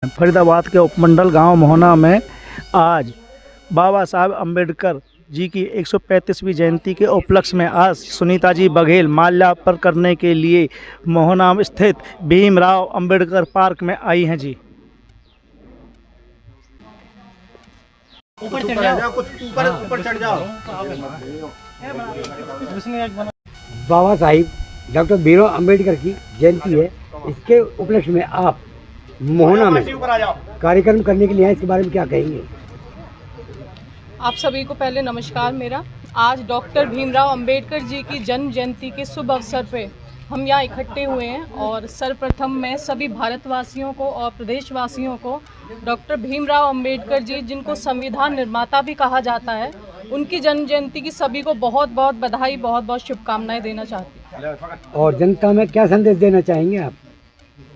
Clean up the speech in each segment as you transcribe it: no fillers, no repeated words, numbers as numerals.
फरीदाबाद के उपमंडल गांव मोहना में आज बाबा साहब अम्बेडकर जी की 135वीं जयंती के उपलक्ष्य में आज सुनीता जी बघेल माल्यार्पण करने के लिए मोहना में स्थित भीमराव अंबेडकर पार्क में आई हैं जी। ऊपर चढ़ जाओ, कुछ ऊपर चढ़ जाओ। बाबा साहिब डॉक्टर भीमराव अंबेडकर की जयंती है, इसके उपलक्ष्य में आप मोहना में कार्यक्रम करने के लिए आए, इसके बारे में क्या कहेंगे? आप सभी को पहले नमस्कार मेरा। आज डॉक्टर भीमराव अंबेडकर जी की जन्म जयंती के शुभ अवसर पे हम यहाँ इकट्ठे हुए हैं और सर्वप्रथम मैं सभी भारतवासियों को और प्रदेशवासियों को डॉक्टर भीमराव अंबेडकर जी, जिनको संविधान निर्माता भी कहा जाता है, उनकी जन्म जयंती की सभी को बहुत बहुत बधाई, बहुत बहुत शुभकामनाएं देना चाहती हूँ। और जनता में क्या संदेश देना चाहेंगे आप?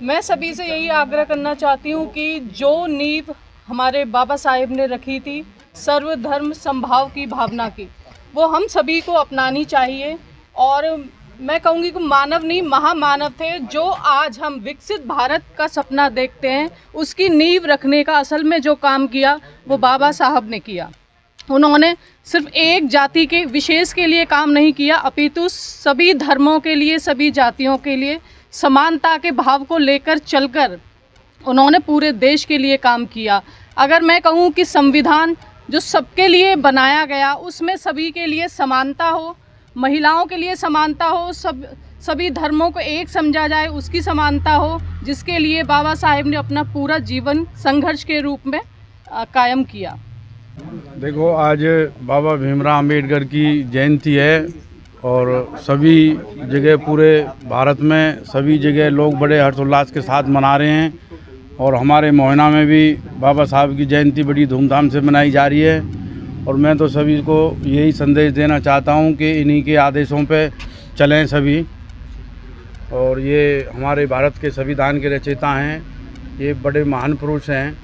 मैं सभी से यही आग्रह करना चाहती हूँ कि जो नींव हमारे बाबा साहेब ने रखी थी सर्वधर्म समभाव की भावना की, वो हम सभी को अपनानी चाहिए। और मैं कहूँगी कि मानव नहीं, महामानव थे जो आज हम विकसित भारत का सपना देखते हैं, उसकी नींव रखने का असल में जो काम किया वो बाबा साहब ने किया। उन्होंने सिर्फ एक जाति के विशेष के लिए काम नहीं किया, अपितु सभी धर्मों के लिए, सभी जातियों के लिए समानता के भाव को लेकर चलकर उन्होंने पूरे देश के लिए काम किया। अगर मैं कहूँ कि संविधान जो सबके लिए बनाया गया, उसमें सभी के लिए समानता हो, महिलाओं के लिए समानता हो, सभी धर्मों को एक समझा जाए, उसकी समानता हो, जिसके लिए बाबा साहेब ने अपना पूरा जीवन संघर्ष के रूप में कायम किया। देखो, आज बाबा भीमराव अंबेडकर की जयंती है और सभी जगह पूरे भारत में सभी जगह लोग बड़े हर्षोल्लास के साथ मना रहे हैं और हमारे मोहना में भी बाबा साहब की जयंती बड़ी धूमधाम से मनाई जा रही है। और मैं तो सभी को यही संदेश देना चाहता हूं कि इन्हीं के आदेशों पे चलें सभी। और ये हमारे भारत के संविधान के रचयिता हैं, ये बड़े महान पुरुष हैं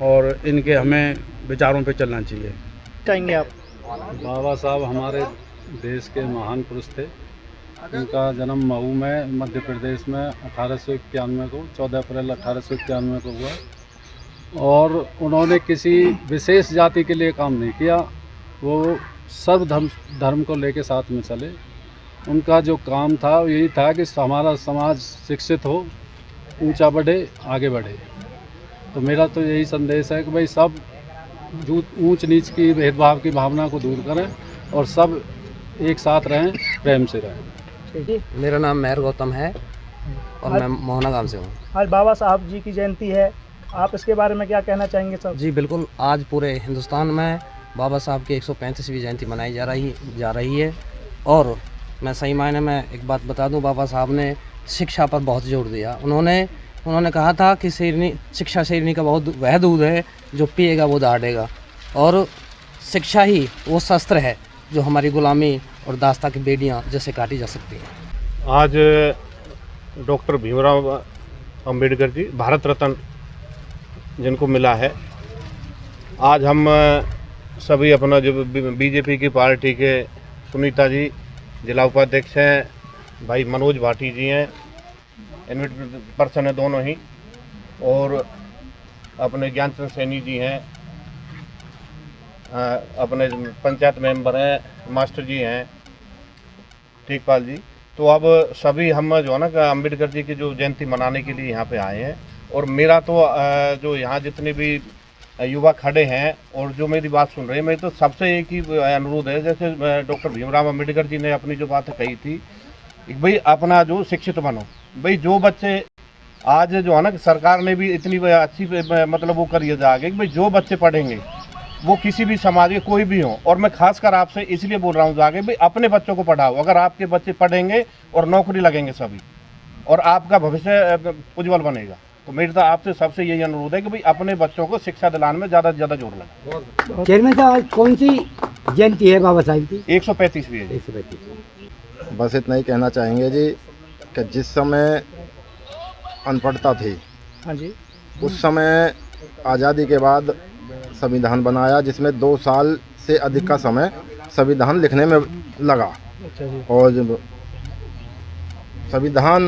और इनके हमें विचारों पे चलना चाहिए। कहेंगे आप? बाबा साहब हमारे देश के महान पुरुष थे। उनका जन्म मऊ में मध्य प्रदेश में 1891 को 14 अप्रैल 1891 को हुआ और उन्होंने किसी विशेष जाति के लिए काम नहीं किया, वो सर्व धर्म को लेकर साथ में चले। उनका जो काम था यही था कि हमारा समाज शिक्षित हो, ऊंचा बढ़े, आगे बढ़े। तो मेरा तो यही संदेश है कि भाई सब ऊंच नीच की भेदभाव की भावना को दूर करें और सब एक साथ रहें, प्रेम से रहें। मेरा नाम मेहर गौतम है और मैं मोहना गांव से हूँ। आज बाबा साहब जी की जयंती है, आप इसके बारे में क्या कहना चाहेंगे सर? जी बिल्कुल, आज पूरे हिंदुस्तान में बाबा साहब की 135वीं जयंती मनाई जा रही है। और मैं सही मायने में एक बात बता दूं, बाबा साहब ने शिक्षा पर बहुत जोर दिया। उन्होंने कहा था कि शिक्षा शेरनी का बहुत वह दूध है जो पिएगा वो दाढ़ेगा, और शिक्षा ही वो शस्त्र है जो हमारी गुलामी और दास्ता की बेड़ियाँ जैसे काटी जा सकती हैं। आज डॉक्टर भीमराव अंबेडकर जी भारत रत्न जिनको मिला है, आज हम सभी अपना जो बीजेपी की पार्टी के सुनीता जी जिला उपाध्यक्ष हैं, भाई मनोज भाटी जी हैं, इन्विटेड पर्सन है दोनों ही, और अपने ज्ञानचंद सैनी जी हैं, अपने पंचायत मेंबर हैं, मास्टर जी हैं, ठीकपाल जी। तो अब सभी हम जो है ना अंबेडकर जी की जो जयंती मनाने के लिए यहाँ पे आए हैं। और मेरा तो जो यहाँ जितने भी युवा खड़े हैं और जो मेरी बात सुन रहे हैं, मेरी तो सबसे एक ही अनुरोध है, जैसे डॉक्टर भीमराव अंबेडकर जी ने अपनी जो बात कही थी, भाई अपना जो शिक्षित बनो। भाई जो बच्चे आज जो है ना सरकार ने भी इतनी अच्छी मतलब वो करी है आगे, भाई जो बच्चे पढ़ेंगे वो किसी भी समाज के कोई भी हो, और मैं खासकर आपसे इसलिए बोल रहा हूँ जाके, भाई अपने बच्चों को पढ़ाओ। अगर आपके बच्चे पढ़ेंगे और नौकरी लगेंगे सभी, और आपका भविष्य उज्जवल बनेगा। तो मेरी तो आपसे सबसे यही अनुरोध है कि भाई अपने बच्चों को शिक्षा दिलाने में ज़्यादा से ज़्यादा जोर लगाए। चेयरमैन साहब, आज कौन सी जयंती है बाबा साहब की? 135वीं है। 135। बस इतना ही कहना चाहेंगे जी कि जिस समय अनपढ़ता थी, हाँ जी, उस समय आज़ादी के बाद संविधान बनाया, जिसमें 2 साल से अधिक का समय संविधान लिखने में लगा। अच्छा जी। और संविधान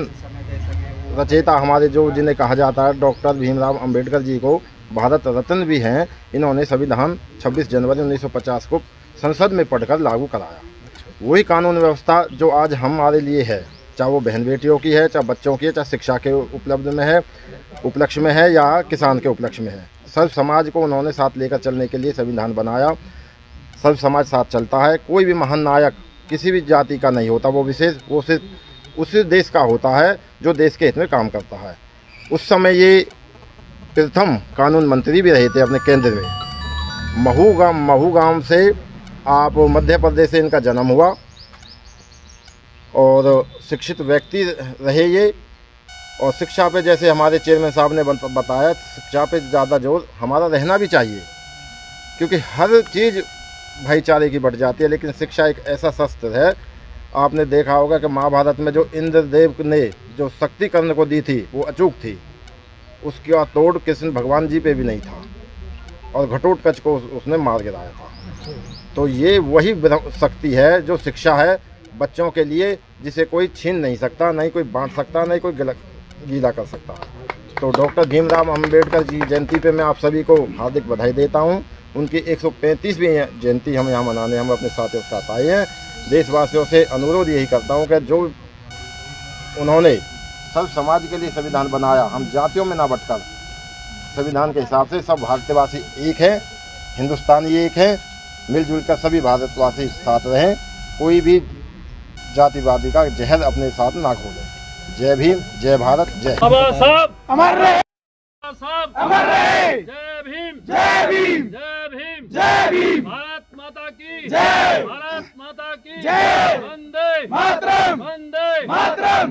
रचयिता हमारे जो जिन्हें कहा जाता है डॉक्टर भीमराव अंबेडकर जी को भारत रत्न भी हैं, इन्होंने संविधान 26 जनवरी 1950 को संसद में पढ़कर लागू कराया। वही कानून व्यवस्था जो आज हमारे लिए है, चाहे वो बहन बेटियों की है, चाहे बच्चों की है, चाहे शिक्षा के उपलक्ष्य में है या किसान के उपलक्ष्य में है, सर्व समाज को उन्होंने साथ लेकर चलने के लिए संविधान बनाया। सर्व समाज साथ चलता है। कोई भी महान नायक किसी भी जाति का नहीं होता, वो सिर्फ उसी देश का होता है जो देश के हित में काम करता है। उस समय ये प्रथम कानून मंत्री भी रहे थे अपने केंद्र में। महू गांव से आप मध्य प्रदेश से इनका जन्म हुआ और शिक्षित व्यक्ति रहे ये। और शिक्षा पे जैसे हमारे चेयरमैन साहब ने बताया, शिक्षा पे ज़्यादा जोर हमारा रहना भी चाहिए, क्योंकि हर चीज़ भाईचारे की बढ़ जाती है, लेकिन शिक्षा एक ऐसा शस्त्र है। आपने देखा होगा कि महाभारत में जो इंद्रदेव ने जो शक्ति कर्ण को दी थी वो अचूक थी, उसका तोड़ कृष्ण भगवान जी पे भी नहीं था और घटोत्कच को उसने मार गिराया था। तो ये वही शक्ति है जो शिक्षा है बच्चों के लिए, जिसे कोई छीन नहीं सकता, नहीं कोई बांट सकता, नहीं कोई गीला कर सकता। तो डॉक्टर भीमराव अंबेडकर जी जयंती पे मैं आप सभी को हार्दिक बधाई देता हूँ। उनकी 135वीं जयंती हम यहाँ मनाने हम अपने साथियों के साथ आए हैं। देशवासियों से अनुरोध यही करता हूँ कि जो उन्होंने सब समाज के लिए संविधान बनाया, हम जातियों में ना बटकर संविधान के हिसाब से सब भारतवासी एक हैं, हिंदुस्तानी एक हैं, मिलजुल कर सभी भारतवासी साथ रहें, कोई भी जातिवादी का जहर अपने साथ ना घोले। जय भीम, जय भारत, जय बाबा साहब अमर रहे, बाबा साहब अमर रहे। जय भीम, जय भीम, जय भीम, जय भीम। भारत माता की जय, भारत माता की जय। वंदे मातरम, वंदे मातरम।